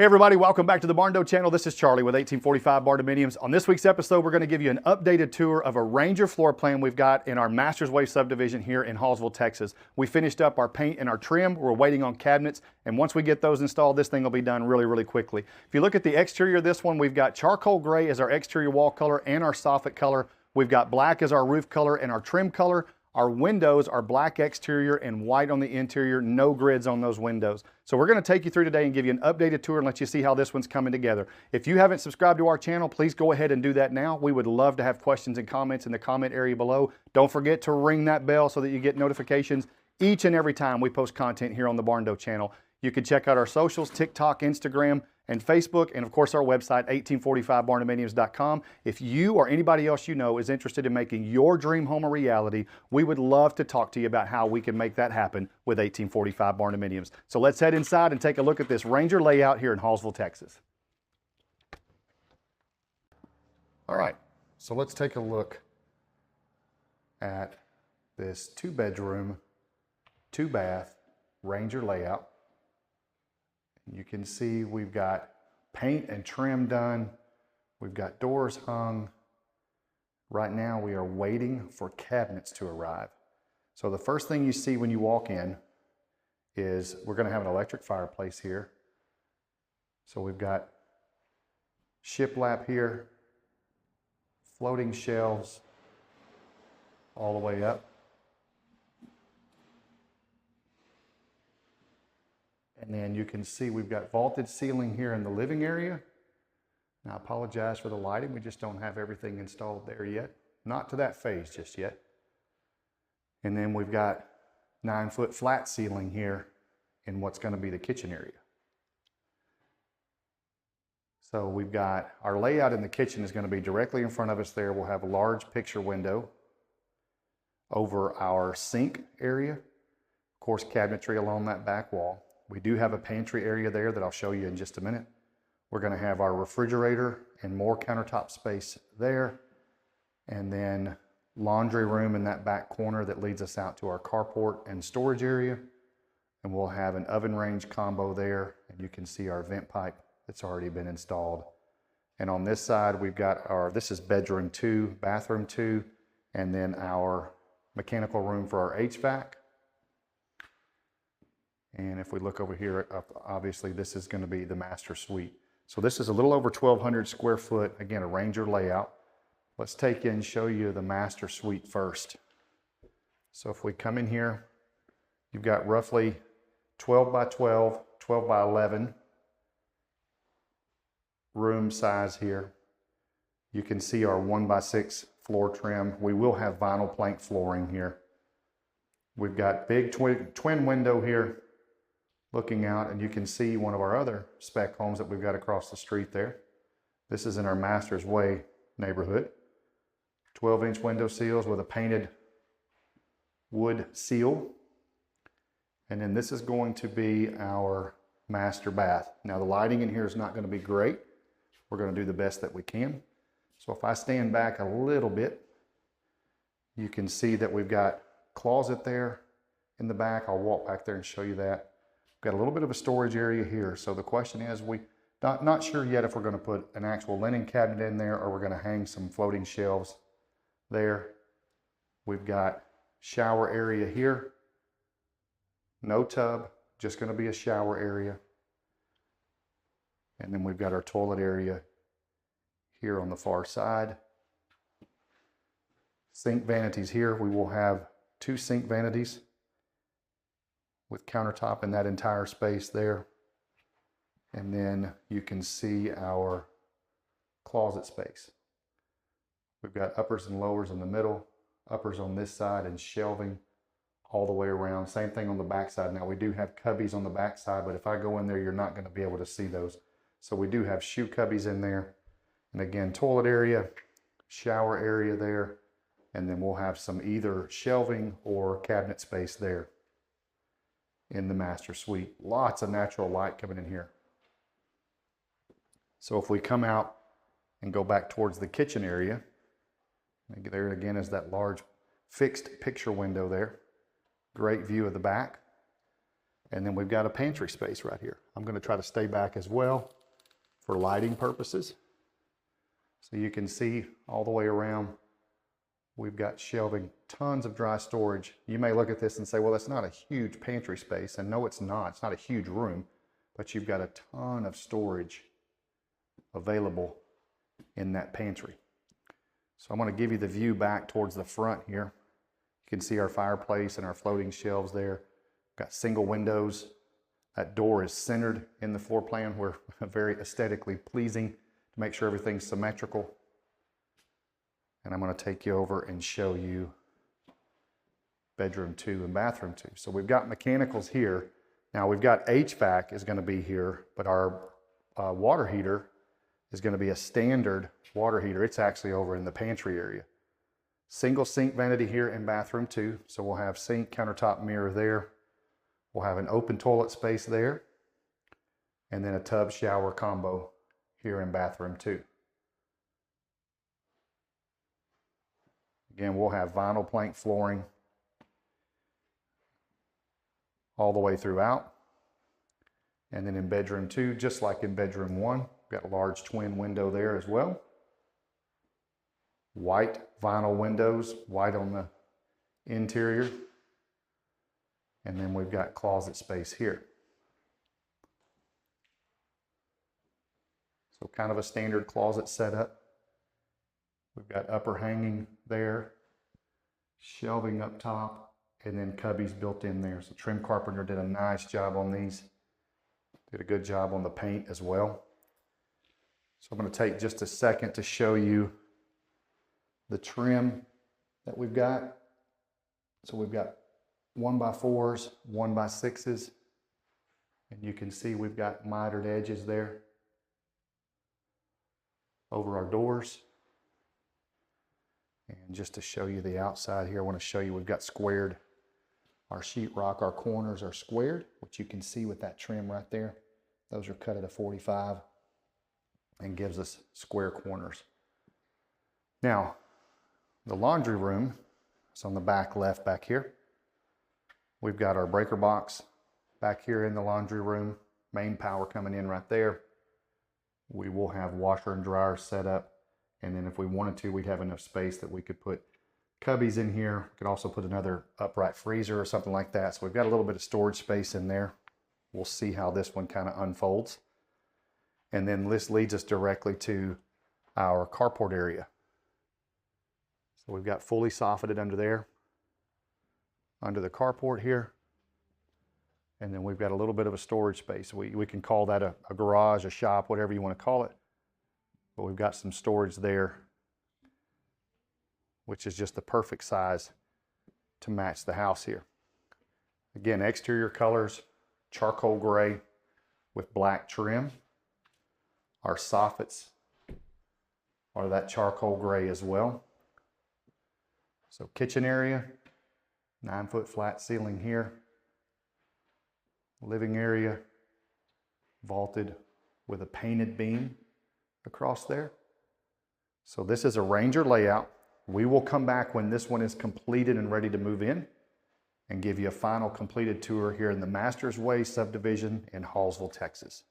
Hey everybody, welcome back to the Barndo channel. This is Charlie with 1845 Barndominiums. On this week's episode, we're going to give you an updated tour of a Ranger floor plan we've got in our Masters Way subdivision here in Hallsville, Texas. We finished up our paint and our trim. We're waiting on cabinets, and once we get those installed, this thing will be done really quickly. If you look at the exterior of this one, we've got charcoal gray as our exterior wall color and our soffit color. We've got black as our roof color and our trim color. Our windows are black exterior and white on the interior, no grids on those windows. So we're going to take you through today and give you an updated tour and let you see how this one's coming together. If you haven't subscribed to our channel, please go ahead and do that now. We would love to have questions and comments in the comment area below. Don't forget to ring that bell so that you get notifications each and every time we post content here on the Barndo channel. You can check out our socials, TikTok, Instagram, and Facebook, and of course our website, 1845barndominiums.com. If you or anybody else you know is interested in making your dream home a reality, we would love to talk to you about how we can make that happen with 1845 Barndominiums. So let's head inside and take a look at this Ranger layout here in Hallsville, Texas. All right, so let's take a look at this 2-bedroom, 2-bath Ranger layout. You can see we've got paint and trim done. We've got doors hung. Right now we are waiting for cabinets to arrive. So the first thing you see when you walk in is we're going to have an electric fireplace here. So we've got shiplap here, floating shelves all the way up. And then you can see we've got vaulted ceiling here in the living area. Now I apologize for the lighting, we just don't have everything installed there yet. Not to that phase just yet. And then we've got 9-foot flat ceiling here in what's going to be the kitchen area. So we've got our layout in the kitchen is going to be directly in front of us there. We'll have a large picture window over our sink area. Of course, cabinetry along that back wall. We do have a pantry area there that I'll show you in just a minute. We're going to have our refrigerator and more countertop space there. And then laundry room in that back corner that leads us out to our carport and storage area. And we'll have an oven range combo there. And you can see our vent pipe that's already been installed. And on this side, we've got this is bedroom 2, bathroom 2, and then our mechanical room for our HVAC. And if we look over here, obviously this is going to be the master suite. So this is a little over 1,200 square foot, again, a Ranger layout. Let's take you and show you the master suite first. So if we come in here, you've got roughly 12 by 12, 12 by 11 room size here. You can see our 1 by 6 floor trim. We will have vinyl plank flooring here. We've got big twin window here looking out, and you can see one of our other spec homes that we've got across the street there. This is in our Masters Way neighborhood. 12-inch window sills with a painted wood seal. And then this is going to be our master bath. Now the lighting in here is not going to be great. We're going to do the best that we can. So if I stand back a little bit, you can see that we've got closet there in the back. I'll walk back there and show you that. Got a little bit of a storage area here. So the question is, we not sure yet if we're going to put an actual linen cabinet in there or we're going to hang some floating shelves there. We've got shower area here. No tub, just going to be a shower area. And then we've got our toilet area here on the far side. Sink vanities here. We will have 2 sink vanities with countertop in that entire space there. And then you can see our closet space. We've got uppers and lowers in the middle, uppers on this side, and shelving all the way around. Same thing on the back side. Now we do have cubbies on the back side, but if I go in there, you're not going to be able to see those. So we do have shoe cubbies in there. And again, toilet area, shower area there, and then we'll have some either shelving or cabinet space there in the master suite. Lots of natural light coming in here. So if we come out and go back towards the kitchen area, there again is that large fixed picture window there. Great view of the back. And then we've got a pantry space right here. I'm going to try to stay back as well for lighting purposes. So you can see all the way around, we've got shelving, tons of dry storage. You may look at this and say, well, that's not a huge pantry space. And no, it's not. It's not a huge room, but you've got a ton of storage available in that pantry. So I'm going to give you the view back towards the front here. You can see our fireplace and our floating shelves there. Got single windows. That door is centered in the floor plan. We're very aesthetically pleasing to make sure everything's symmetrical. And I'm going to take you over and show you bedroom 2 and bathroom 2. So we've got mechanicals here. Now we've got HVAC is going to be here, but our water heater is going to be a standard water heater. It's actually over in the pantry area. Single sink vanity here in bathroom 2. So we'll have sink, countertop, mirror there. We'll have an open toilet space there, and then a tub shower combo here in bathroom 2. Again, we'll have vinyl plank flooring all the way throughout. And then in bedroom 2, just like in bedroom 1, we've got a large twin window there as well. White vinyl windows, white on the interior. And then we've got closet space here. So kind of a standard closet setup. We've got upper hanging there, shelving up top, and then cubbies built in there. So Trim Carpenter did a nice job on these. Did a good job on the paint as well. So I'm going to take just a second to show you the trim that we've got. So we've got 1x4s, 1x6s, and you can see we've got mitered edges there over our doors. And just to show you the outside here, I want to show you we've got squared. Our sheetrock, our corners are squared, which you can see with that trim right there. Those are cut at a 45 and gives us square corners. Now, the laundry room is on the back left back here. We've got our breaker box back here in the laundry room, main power coming in right there. We will have washer and dryer set up. And then if we wanted to, we'd have enough space that we could put cubbies in here. We could also put another upright freezer or something like that. So we've got a little bit of storage space in there. We'll see how this one kind of unfolds. And then this leads us directly to our carport area. So we've got fully soffitted under there, under the carport here. And then we've got a little bit of a storage space. We can call that a garage, a shop, whatever you want to call it. But we've got some storage there, which is just the perfect size to match the house here. Again, exterior colors, charcoal gray with black trim. Our soffits are that charcoal gray as well. So kitchen area, 9-foot flat ceiling here. Living area, vaulted with a painted beam across there. So this is a Ranger layout. We will come back when this one is completed and ready to move in and give you a final completed tour here in the Masters Way subdivision in Hallsville, Texas.